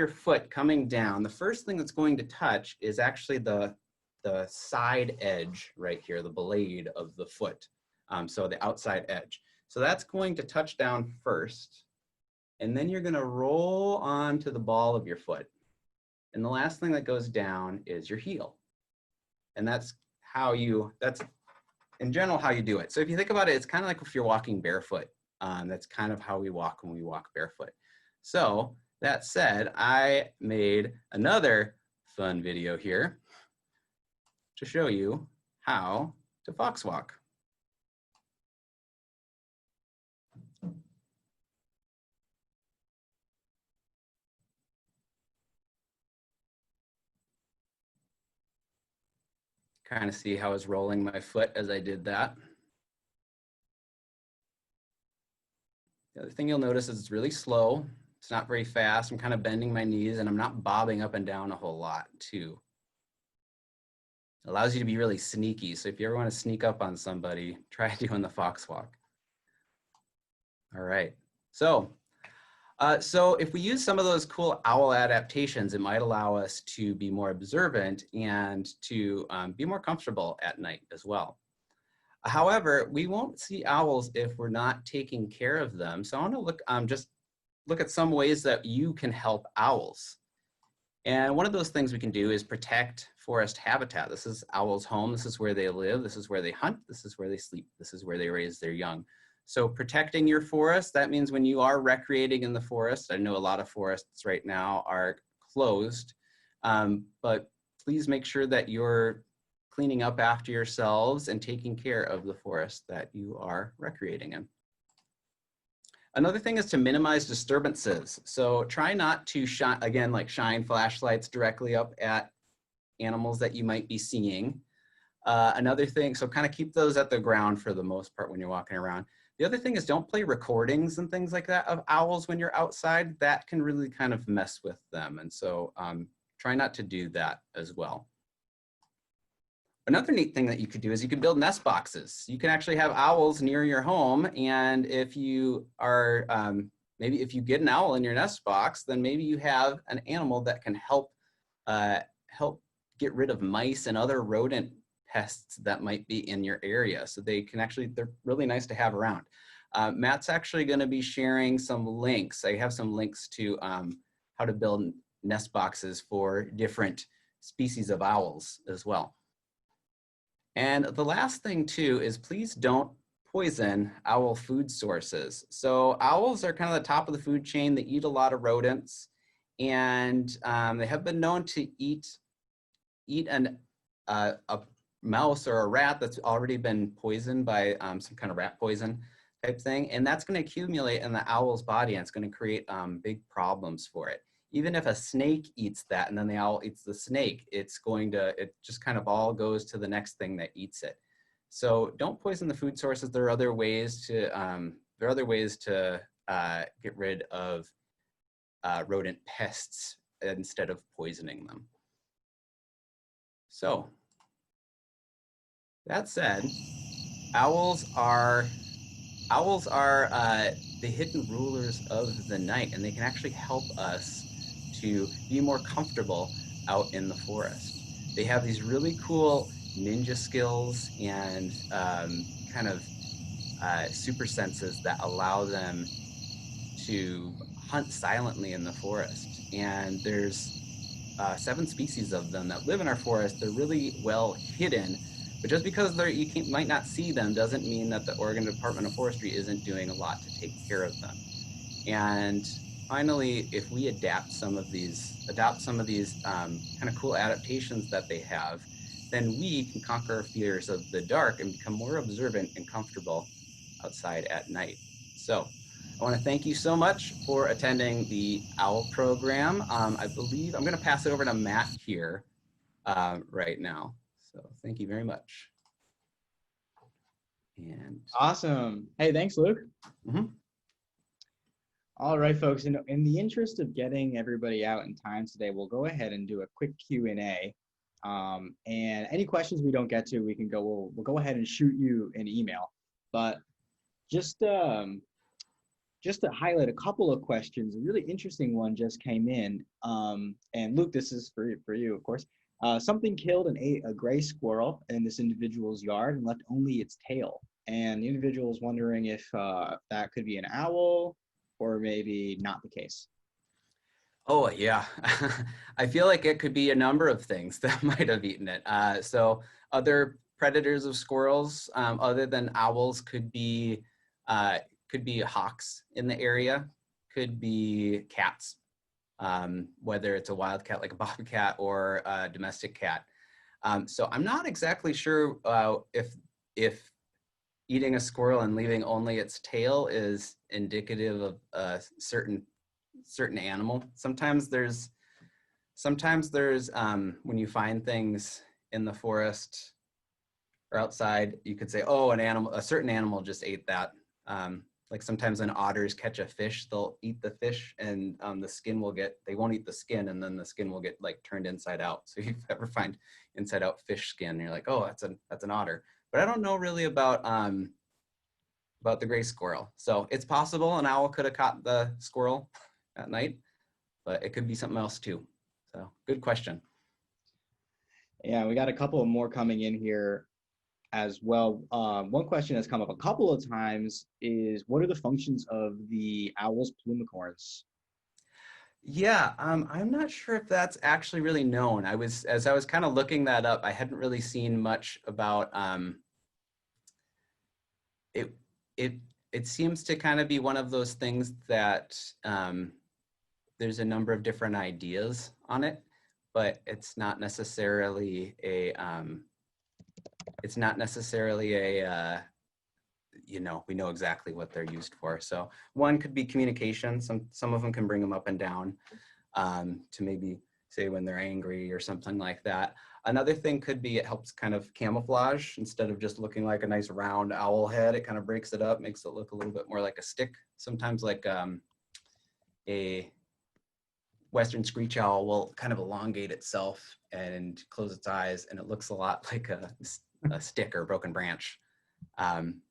foot coming down, the first thing that's going to touch is actually the side edge right here, the blade of the foot. So the outside edge. So that's going to touch down first, and then you're going to roll onto the ball of your foot. And the last thing that goes down is your heel. And that's in general how you do it. So if you think about it, it's kind of like if you're walking barefoot. That's kind of how we walk when we walk barefoot. So that said, I made another fun video here to show you how to fox walk. Kind of see how I was rolling my foot as I did that. The other thing you'll notice is it's really slow. It's not very fast. I'm kind of bending my knees and I'm not bobbing up and down a whole lot too. It allows you to be really sneaky. So if you ever want to sneak up on somebody, try doing the fox walk. All right. So if we use some of those cool owl adaptations, it might allow us to be more observant and to be more comfortable at night as well. However, we won't see owls if we're not taking care of them. So I want to look, just look at some ways that you can help owls. And one of those things we can do is protect forest habitat. This is owls' home. This is where they live. This is where they hunt. This is where they sleep. This is where they raise their young. So protecting your forest, that means when you are recreating in the forest, I know a lot of forests right now are closed, but please make sure that you're cleaning up after yourselves and taking care of the forest that you are recreating in. Another thing is to minimize disturbances. So try not to shine, again, like shine flashlights directly up at animals that you might be seeing. Another thing, so kind of keep those at the ground for the most part when you're walking around. The other thing is don't play recordings and things like that of owls when you're outside. That can really kind of mess with them. And so try not to do that as well. Another neat thing that you could do is you could build nest boxes. You can actually have owls near your home. And if you are, maybe if you get an owl in your nest box, then maybe you have an animal that can help, help get rid of mice and other rodent pests that might be in your area. So they can actually, they're really nice to have around. Matt's actually going to be sharing some links. I have some links to how to build nest boxes for different species of owls as well. And the last thing too is please don't poison owl food sources. So owls are kind of the top of the food chain. They eat a lot of rodents, and they have been known to eat a mouse or a rat that's already been poisoned by some kind of rat poison type thing, and that's going to accumulate in the owl's body, and it's going to create big problems for it. Even if a snake eats that and then the owl eats the snake, it just kind of all goes to the next thing that eats it. So don't poison the food sources. There are other ways to get rid of rodent pests instead of poisoning them. So that said, owls are the hidden rulers of the night, and they can actually help us to be more comfortable out in the forest. They have these really cool ninja skills and kind of super senses that allow them to hunt silently in the forest. And there's 7 species of them that live in our forest. They're really well hidden, but just because you might not see them doesn't mean that the Oregon Department of Forestry isn't doing a lot to take care of them. And finally, if we adopt some of these kind of cool adaptations that they have, then we can conquer our fears of the dark and become more observant and comfortable outside at night. So I want to thank you so much for attending the OWL program. I believe I'm going to pass it over to Matt here right now. So thank you very much. And Awesome. Hey, thanks, Luke. mm-hmm. All right, folks, in the interest of getting everybody out in time today, we'll go ahead and do a quick Q&A. And any questions we don't get to, we'll go ahead and shoot you an email. But just to highlight a couple of questions, a really interesting one just came in. And Luke, this is for you, of course. Something killed and ate a gray squirrel in this individual's yard and left only its tail. And the individual is wondering if that could be an owl, or maybe not the case. Oh, yeah. I feel like it could be a number of things that might have eaten it. So other predators of squirrels, other than owls, could be hawks in the area, could be cats, whether it's a wild cat like a bobcat or a domestic cat. So I'm not exactly sure if eating a squirrel and leaving only its tail is indicative of a certain animal. Sometimes there's when you find things in the forest or outside, you could say, oh, a certain animal just ate that. like sometimes when otters catch a fish, they'll eat the fish and the skin will get, they won't eat the skin and then the skin will get like turned inside out. So if you ever find inside out fish skin, you're like, oh, that's an otter. But I don't know really about the gray squirrel. So it's possible an owl could have caught the squirrel at night, but it could be something else too. So good question. Yeah, we got a couple more coming in here as well. One question that's come up a couple of times is, what are the functions of the owl's plumicorns? Yeah, I'm not sure if that's actually really known. As I was kind of looking that up, I hadn't really seen much about it. It seems to kind of be one of those things that there's a number of different ideas on it, but it's not necessarily a we know exactly what they're used for. So one could be communication. Some of them can bring them up and down to maybe say when they're angry or something like that. Another thing could be it helps kind of camouflage. Instead of just looking like a nice round owl head, it kind of breaks it up, makes it look a little bit more like a stick. Sometimes like a Western Screech-Owl will kind of elongate itself and close its eyes, and it looks a lot like a stick or a broken branch.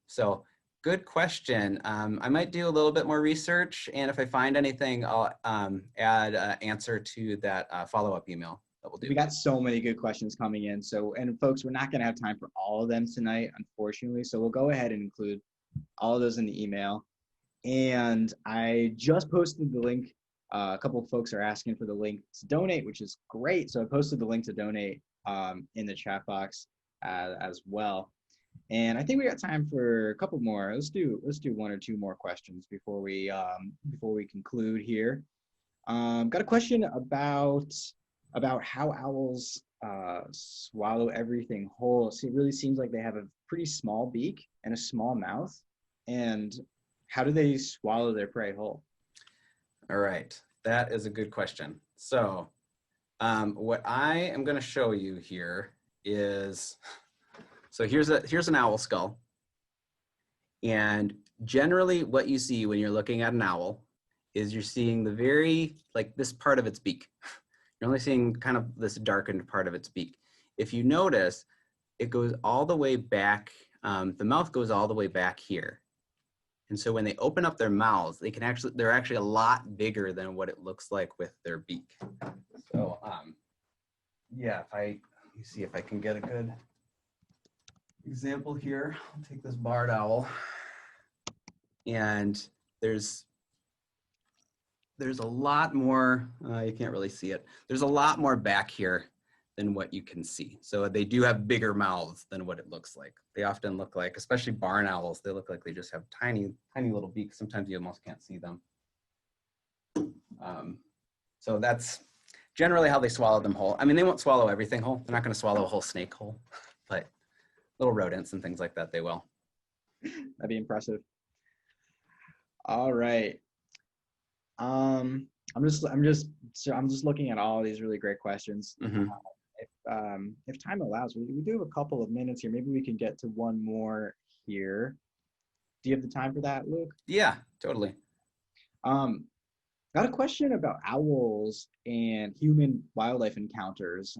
So good question. I might do a little bit more research, and if I find anything, I'll add an answer to that follow-up email that we'll do. We got so many good questions coming in. So, and folks, we're not going to have time for all of them tonight, unfortunately. So we'll go ahead and include all of those in the email. And I just posted the link. A couple of folks are asking for the link to donate, which is great. So I posted the link to donate in the chat box as well. And I think we got time for a couple more. Let's do one or two more questions before we conclude here. Got a question about how owls swallow everything whole. So it really seems like they have a pretty small beak and a small mouth. And how do they swallow their prey whole? All right, that is a good question. So what I am going to show you here is, so here's an owl skull. And generally what you see when you're looking at an owl is you're seeing the very, like this part of its beak. You're only seeing kind of this darkened part of its beak. If you notice, it goes all the way back, the mouth goes all the way back here. And so when they open up their mouths, they're actually a lot bigger than what it looks like with their beak. So yeah, let me see if I can get a good example here. I'll take this barred owl, and there's a lot more, you can't really see it. There's a lot more back here than what you can see. So they do have bigger mouths than what it looks like. They often look like, especially barn owls, they look like they just have tiny, tiny little beaks. Sometimes you almost can't see them. So that's generally how they swallow them whole. I mean, they won't swallow everything whole. They're not gonna swallow a whole snake whole, but little rodents and things like that, they will. That'd be impressive. All right. I'm just looking at all of these really great questions. Mm-hmm. If time allows, we do have a couple of minutes here. Maybe we can get to one more here. Do you have the time for that, Luke? Yeah, totally. Got a question about owls and human wildlife encounters.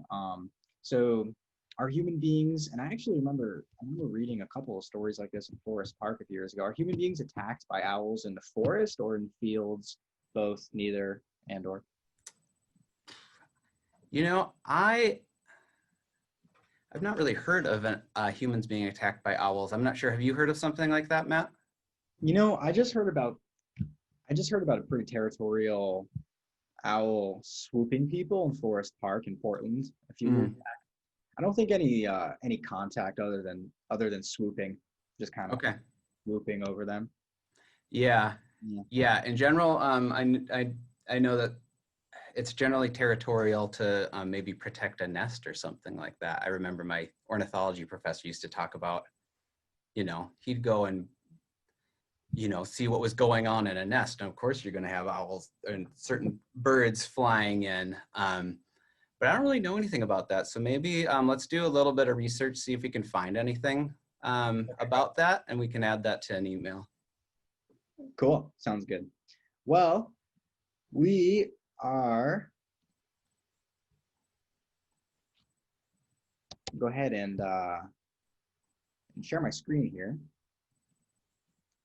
So are human beings, and I remember reading a couple of stories like this in Forest Park a few years ago. Are human beings attacked by owls in the forest or in fields? Both, neither, and or? You know, I've not really heard of humans being attacked by owls. I'm not sure. Have you heard of something like that, Matt? You know, I just heard about a pretty territorial owl swooping people in Forest Park in Portland a few years back. I don't think any contact other than swooping, just kind of swooping over them. Yeah. In general, I know that it's generally territorial to maybe protect a nest or something like that. I remember my ornithology professor used to talk about, he'd go and, see what was going on in a nest. And of course, you're going to have owls and certain birds flying in. But I don't really know anything about that. So maybe let's do a little bit of research, see if we can find anything about that, and we can add that to an email. Cool. Sounds good. Well, we are, go ahead and share my screen here.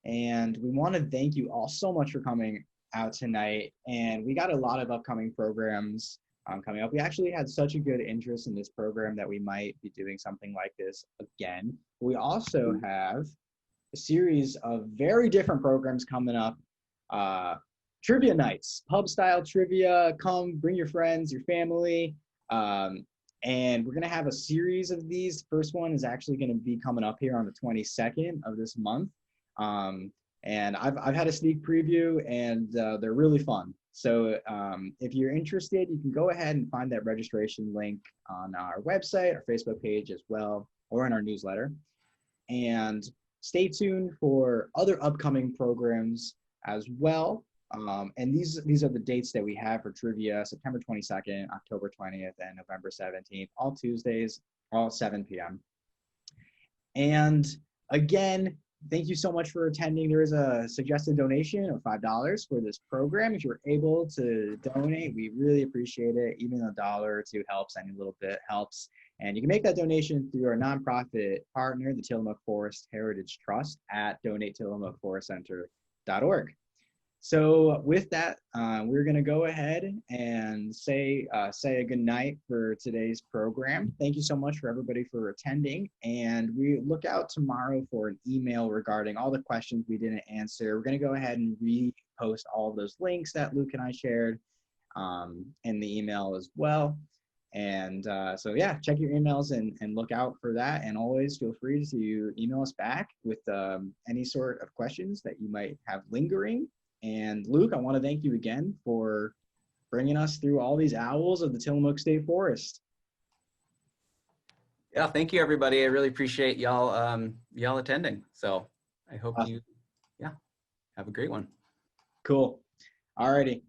And we want to thank you all so much for coming out tonight. And we got a lot of upcoming programs coming up. We actually had such a good interest in this program that we might be doing something like this again. We also have a series of very different programs coming up. Trivia nights, pub style trivia. Come, bring your friends, your family. And we're going to have a series of these. First one is actually going to be coming up here on the 22nd of this month. And I've had a sneak preview, and they're really fun. So if you're interested, you can go ahead and find that registration link on our website, our Facebook page as well, or in our newsletter. And stay tuned for other upcoming programs as well. And these are the dates that we have for trivia: September 22nd, October 20th, and November 17th, all Tuesdays, all 7 p.m. And again, thank you so much for attending. There is a suggested donation of $5 for this program. If you're able to donate, we really appreciate it. Even a dollar or two helps, any little bit helps. And you can make that donation through our nonprofit partner, the Tillamook Forest Heritage Trust, at donatetillamookforestcenter.org. So with that, we're going to go ahead and say a good night for today's program. Thank you so much for everybody for attending. And we look out tomorrow for an email regarding all the questions we didn't answer. We're going to go ahead and repost all of those links that Luke and I shared in the email as well. And so yeah, check your emails and look out for that. And always feel free to email us back with any sort of questions that you might have lingering. And Luke, I want to thank you again for bringing us through all these owls of the Tillamook State Forest. Yeah, thank you, everybody. I really appreciate y'all attending. So I hope you, have a great one. Cool. All righty.